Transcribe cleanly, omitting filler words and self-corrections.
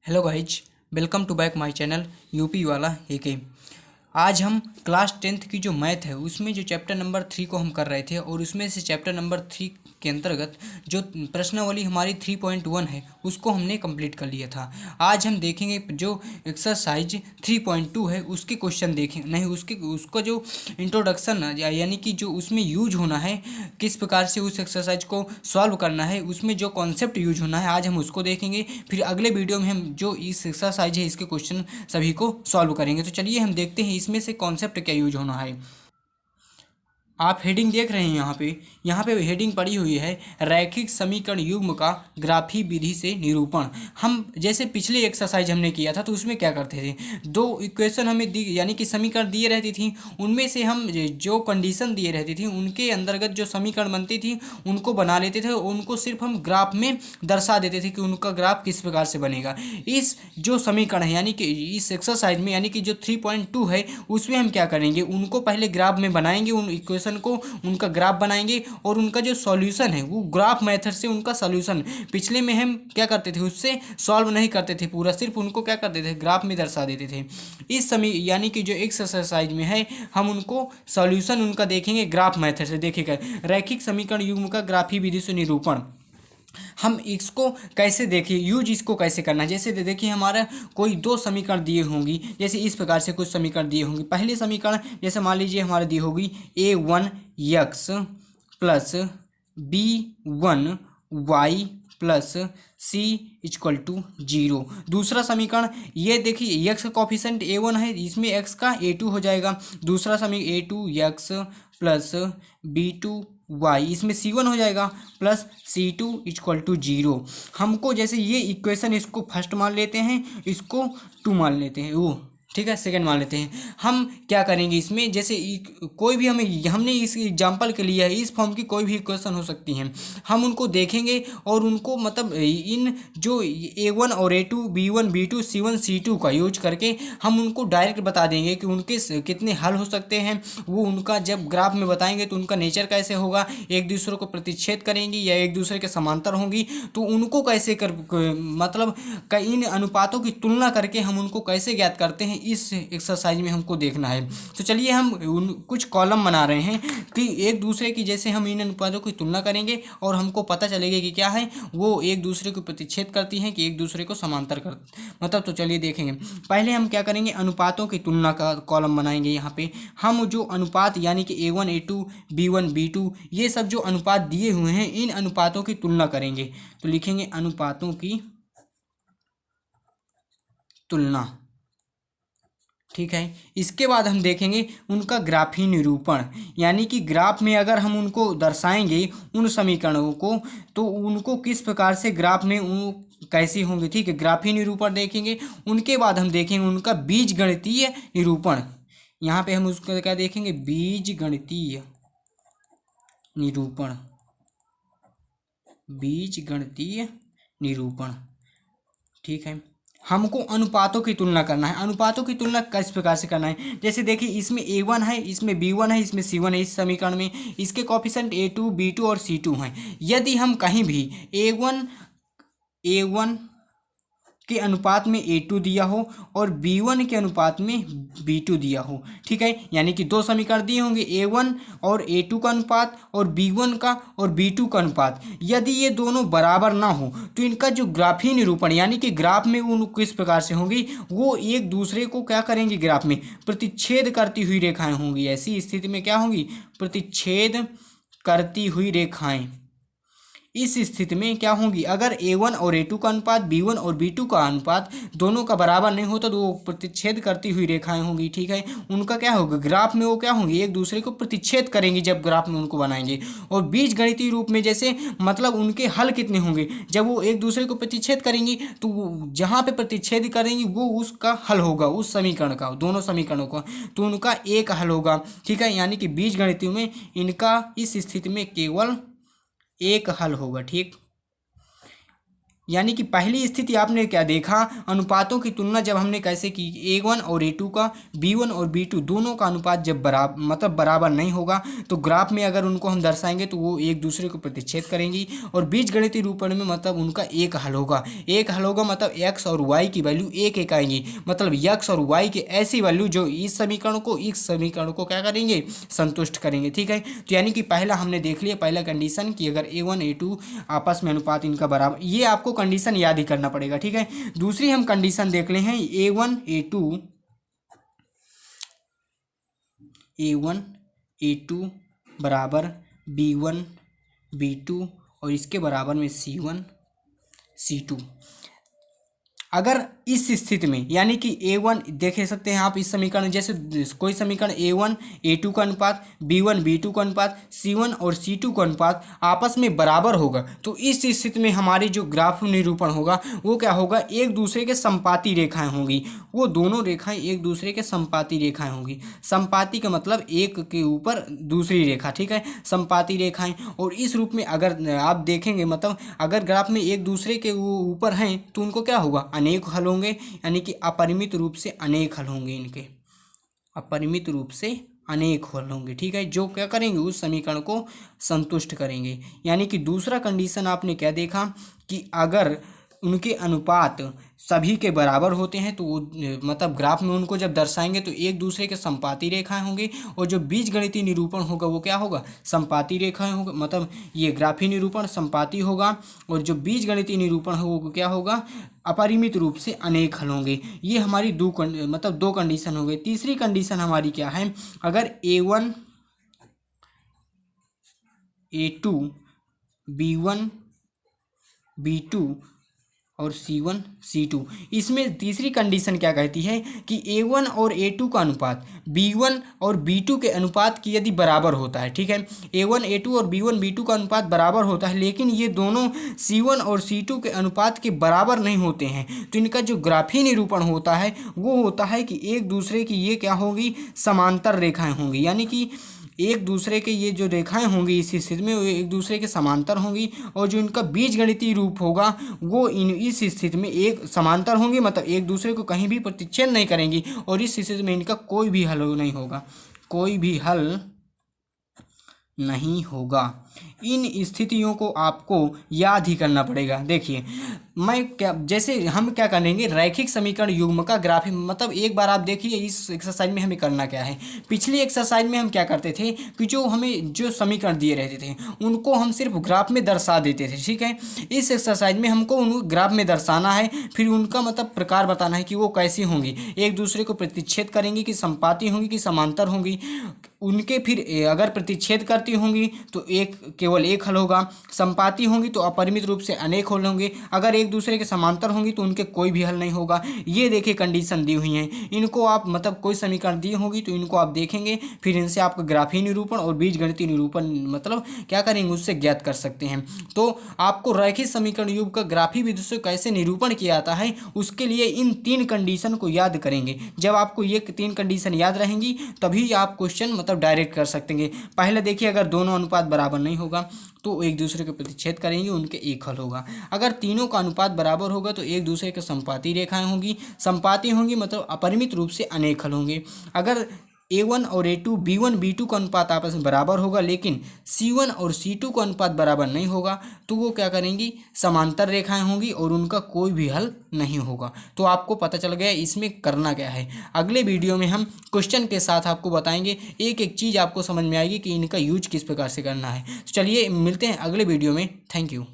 Hello guys, welcome to back my channel UP वाला AK. आज हम क्लास 10th की जो मैथ है उसमें जो चैप्टर नंबर 3 को हम कर रहे थे और उसमें से चैप्टर नंबर 3 के अंतर्गत जो प्रश्नावली हमारी 3.1 है उसको हमने कंप्लीट कर लिया था। आज हम देखेंगे जो एक्सरसाइज 3.2 है उसके क्वेश्चन देखें नहीं उसका जो इंट्रोडक्शन यानी कि जो उसमें यूज होना है, किस प्रकार से उस एक्सरसाइज को सॉल्व करना है, उसमें जो कॉन्सेप्ट यूज होना है आज हम उसको देखेंगे। फिर अगले वीडियो में हम जो इस एक्सरसाइज है इसके क्वेश्चन सभी को सॉल्व करेंगे। तो चलिए हम देखते हैं इसमें से कॉन्सेप्ट क्या यूज होना है। आप हेडिंग देख रहे हैं यहाँ पे हेडिंग पड़ी हुई है रैखिक समीकरण युग्म का ग्राफी विधि से निरूपण। हम जैसे पिछले एक्सरसाइज हमने किया था तो उसमें क्या करते थे, दो इक्वेशन हमें दी यानी कि समीकरण दिए रहती थी, उनमें से हम जो कंडीशन दिए रहती थी उनके अंतर्गत जो समीकरण बनती थी उनको बना लेते थे, उनको सिर्फ हम ग्राफ में दर्शा देते थे कि उनका ग्राफ किस प्रकार से बनेगा। इस जो समीकरण है यानी कि इस एक्सरसाइज में यानी कि जो 3.2 है उसमें हम क्या करेंगे, उनको पहले ग्राफ में बनाएंगे, उन इक्वेशन को उनका ग्राफ बनाएंगे और उनका जो सॉल्यूशन है वो ग्राफ मेथड से उनका सॉल्यूशन पिछले में हम क्या करते थे उससे सॉल्व नहीं करते थे पूरा, सिर्फ उनको क्या करते थे ग्राफ में दर्शा देते थे। इस समय यानी कि जो एक्सरसाइज में है हम उनको सॉल्यूशन उनका देखेंगे ग्राफ मेथड से। देखिएगा रैखिक समीकरण युग्म का ग्राफी विधि से निरूपण। हम इसको कैसे देखिए, यूज इसको कैसे करना है। जैसे देखिए हमारा कोई दो समीकरण दिए होंगी, जैसे इस प्रकार से कुछ समीकरण दिए होंगे। पहले समीकरण जैसे मान लीजिए हमारे दी होगी a1x plus b1y plus c equal to 0। दूसरा समीकरण ये देखिए x का कॉफिशेंट a1 है, इसमें x का a2 हो जाएगा। दूसरा समीकरण a2x प्लस b2y, इसमें c1 हो जाएगा प्लस c2 इक्वल टू 0। हमको जैसे ये इक्वेशन इसको फर्स्ट मान लेते हैं, इसको 2 मान लेते हैं, वो ठीक है सेकंड मान लेते हैं। हम क्या करेंगे इसमें जैसे कोई भी हमने इस एग्जांपल के लिए है, इस फॉर्म की कोई भी इक्वेशन हो सकती हैं, हम उनको देखेंगे और उनको मतलब इन जो a1 और a2 b1 b2 c1 c2 का यूज करके हम उनको डायरेक्ट बता देंगे कि उनके कितने हल हो सकते हैं। वो उनका जब ग्राफ में बताएंगे तो उनका नेचर कैसे होगा, एक दूसरे को प्रतिच्छेद करेंगी या एक दूसरे के समांतर होंगी, तो उनको कैसे मतलब इन अनुपातों की तुलना करके हम उनको कैसे ज्ञात करते हैं इस एक्सरसाइज में हमको देखना है। तो चलिए हम कुछ कॉलम बना रहे हैं कि एक दूसरे की जैसे हम इन अनुपातों की तुलना करेंगे और हमको पता चलेगा कि क्या है वो एक दूसरे को प्रतिच्छेद करती हैं कि एक दूसरे को समांतर कर मतलब। तो चलिए देखेंगे, पहले हम क्या करेंगे अनुपातों की तुलना का कॉलम बनाएंगे। यहाँ पे हम जो अनुपात यानी कि a1 a2 b1 b2 ये सब जो अनुपात दिए हुए हैं इन अनुपातों की तुलना करेंगे। तो लिखेंगे अनुपातों की तुलना, ठीक है। इसके बाद हम देखेंगे उनका ग्राफी निरूपण, यानी कि ग्राफ में अगर हम उनको दर्शाएंगे उन समीकरणों को तो उनको किस प्रकार से ग्राफ में कैसे होंगे, ठीक है। ग्राफी निरूपण देखेंगे, उनके बाद हम देखेंगे उनका बीजगणितीय निरूपण। यहाँ पे हम उसका क्या देखेंगे, बीजगणितीय निरूपण, बीजगणितीय निरूपण, ठीक है। हमको अनुपातों की तुलना करना है। अनुपातों की तुलना किस प्रकार से करना है, जैसे देखिए इसमें a1 है, इसमें b1 है, इसमें c1 है। इस समीकरण में इसके कॉफिशेंट a2 b2 और c2 हैं। यदि हम कहीं भी a1 के अनुपात में a2 दिया हो और b1 के अनुपात में b2 दिया हो, ठीक है, यानी कि दो समीकरण दिए होंगे a1 और a2 का अनुपात और b1 का और b2 का अनुपात, यदि ये दोनों बराबर ना हो तो इनका जो ग्राफीय निरूपण यानी कि ग्राफ में उन किस प्रकार से होंगी, वो एक दूसरे को क्या करेंगी ग्राफ में प्रतिच्छेद करती हुई रेखाएं होंगी। ऐसी स्थिति में क्या होंगी, प्रतिच्छेद करती हुई रेखाएं। इस स्थिति में क्या होंगी, अगर a1 और a2 का अनुपात b1 और b2 का अनुपात दोनों का बराबर नहीं होता तो वो प्रतिच्छेद करती हुई रेखाएं होंगी, ठीक है। उनका क्या होगा ग्राफ में वो क्या होंगी एक दूसरे को प्रतिच्छेद करेंगी जब ग्राफ में उनको बनाएंगे। और बीजगणितीय रूप में जैसे मतलब उनके हल कितने होंगे, जब वो एक दूसरे को प्रतिच्छेद करेंगी तो जहाँ पे प्रतिच्छेद करेंगी वो उसका हल होगा उस समीकरण का, दोनों समीकरणों का, तो उनका एक हल होगा, ठीक है। यानी कि बीजगणितीय में इनका इस स्थिति में केवल एक हल होगा, ठीक। यानी कि पहली स्थिति आपने क्या देखा, अनुपातों की तुलना जब हमने कैसे की, A1 और A2 का, B1 और B2 दोनों का अनुपात जब बराबर नहीं होगा तो ग्राफ में अगर उनको हम दर्शाएंगे तो वो एक दूसरे को प्रतिच्छेद करेंगी और बीजगणितीय रूपण में मतलब उनका एक हल होगा। एक हल होगा मतलब x और y की वैल्यू एक एक आएंगी, मतलब x और y की ऐसी वैल्यू जो इस समीकरण को क्या करेंगे, संतुष्ट करेंगे। ठीक है, तो यानी कि पहला हमने देख लिया, पहला कंडीशन कि अगर A1 A2 आपस में अनुपात इनका बराबर, ये आपको कंडीशन याद ही करना पड़ेगा। ठीक है, दूसरी हम कंडीशन देख ले हैं, A1 A2 बराबर B1 B2 और इसके बराबर में C1 C2। अगर इस स्थिति में यानी कि A1 देख सकते हैं आप, इस समीकरण जैसे कोई समीकरण A1 A2 का अनुपात, B1 B2 का अनुपात, C1 और C2 का अनुपात आपस में बराबर होगा तो इस स्थिति में हमारी जो ग्राफ निरूपण होगा वो क्या होगा, एक दूसरे के संपाती रेखाएं होंगी। वो दोनों रेखाएं एक दूसरे के संपाती रेखाएं होंगी। संपाती का मतलब एक के ऊपर दूसरी रेखा। ठीक है, संपाती रेखाएं। और इस रूप में अगर आप देखेंगे मतलब अगर ग्राफ में एक दूसरे के ऊपर हैं तो उनको क्या होगा, अनेक हल होंगे, यानी कि अपरिमित रूप से अनेक हल होंगे इनके, अपरिमित रूप से अनेक हल होंगे। ठीक है, जो क्या करेंगे, उस समीकरण को संतुष्ट करेंगे। यानी कि दूसरा कंडीशन आपने क्या देखा कि अगर उनके अनुपात सभी के बराबर होते हैं तो वो मतलब ग्राफ में उनको जब दर्शाएंगे तो एक दूसरे के संपाती रेखाएं होंगी और जो बीजगणितीय निरूपण होगा वो क्या होगा, संपाती रेखाएं होगा। मतलब ये ग्राफी निरूपण संपाती होगा और जो बीजगणितीय निरूपण होगा वो क्या होगा, अपरिमित रूप से अनेक हल होंगे। ये हमारी दो कंडीशन हो गई। तीसरी कंडीशन हमारी क्या है, अगर A1 A2 B1 B2 और C1 C2, इसमें तीसरी कंडीशन क्या कहती है कि A1 और A2 का अनुपात B1 और B2 के अनुपात की यदि बराबर होता है। ठीक है, A1 A2 और B1 B2 का अनुपात बराबर होता है लेकिन ये दोनों C1 और C2 के अनुपात के बराबर नहीं होते हैं तो इनका जो ग्राफी निरूपण होता है वो होता है कि एक दूसरे की ये क्या होगी, समांतर रेखाएं होंगी। यानी कि एक दूसरे के ये जो रेखाएं होंगी इस स्थिति में वो एक दूसरे के समांतर होंगी और जो इनका बीजगणितीय रूप होगा वो इस स्थिति में एक समांतर होंगे, मतलब एक दूसरे को कहीं भी प्रतिच्छेद नहीं करेंगी और इस स्थिति में इनका कोई भी हल नहीं होगा, कोई भी हल नहीं होगा। इन स्थितियों को आपको याद ही करना पड़ेगा। देखिए जैसे हम क्या करेंगे, रैखिक समीकरण युग्म का ग्राफी, मतलब एक बार आप देखिए इस एक्सरसाइज में हमें करना क्या है। पिछली एक्सरसाइज में हम क्या करते थे कि जो हमें जो समीकरण दिए रहते थे उनको हम सिर्फ ग्राफ में दर्शा देते थे। ठीक है, इस एक्सरसाइज में हमको उनको ग्राफ में दर्शाना है, फिर उनका मतलब प्रकार बताना है कि वो कैसी होंगी, एक दूसरे को प्रतिच्छेद करेंगी कि संपाती होंगी कि समांतर होंगी, उनके फिर अगर प्रतिच्छेद करती होंगी तो केवल एक हल होगा, संपाती होंगी तो अपरिमित रूप से अनेक हल होंगे, अगर एक दूसरे के समांतर होंगी तो उनके कोई भी हल नहीं होगा। ये देखिए कंडीशन दी हुई हैं, इनको आप मतलब कोई समीकरण दी होगी तो इनको आप देखेंगे, फिर इनसे आपका ग्राफीय निरूपण और बीजगणितीय निरूपण मतलब क्या करेंगे, उससे ज्ञात कर सकते हैं। तो आपको रैखिक समीकरण युग्म का ग्राफी विधि से कैसे निरूपण किया जाता है उसके लिए इन तीन कंडीशन को याद करेंगे। जब आपको ये तीन कंडीशन याद रहेंगी तभी आप क्वेश्चन मतलब डायरेक्ट कर सकते हैं। पहले देखिए, अगर दोनों अनुपात बराबर नहीं होगा तो एक दूसरे के प्रतिच्छेद करेंगे, उनके एक हल होगा। अगर तीनों का अनुपात बराबर होगा तो एक दूसरे के संपाती रेखाएं होंगी, संपाती होंगी मतलब अपरिमित रूप से अनेक हल होंगे। अगर A1 और A2 B1 B2 का अनुपात आपस में बराबर होगा लेकिन C1 और C2 का अनुपात बराबर नहीं होगा तो वो क्या करेंगी, समांतर रेखाएं होंगी और उनका कोई भी हल नहीं होगा। तो आपको पता चल गया इसमें करना क्या है। अगले वीडियो में हम क्वेश्चन के साथ आपको बताएंगे, एक एक चीज़ आपको समझ में आएगी कि इनका यूज किस प्रकार से करना है। तो चलिए मिलते हैं अगले वीडियो में। Thank you.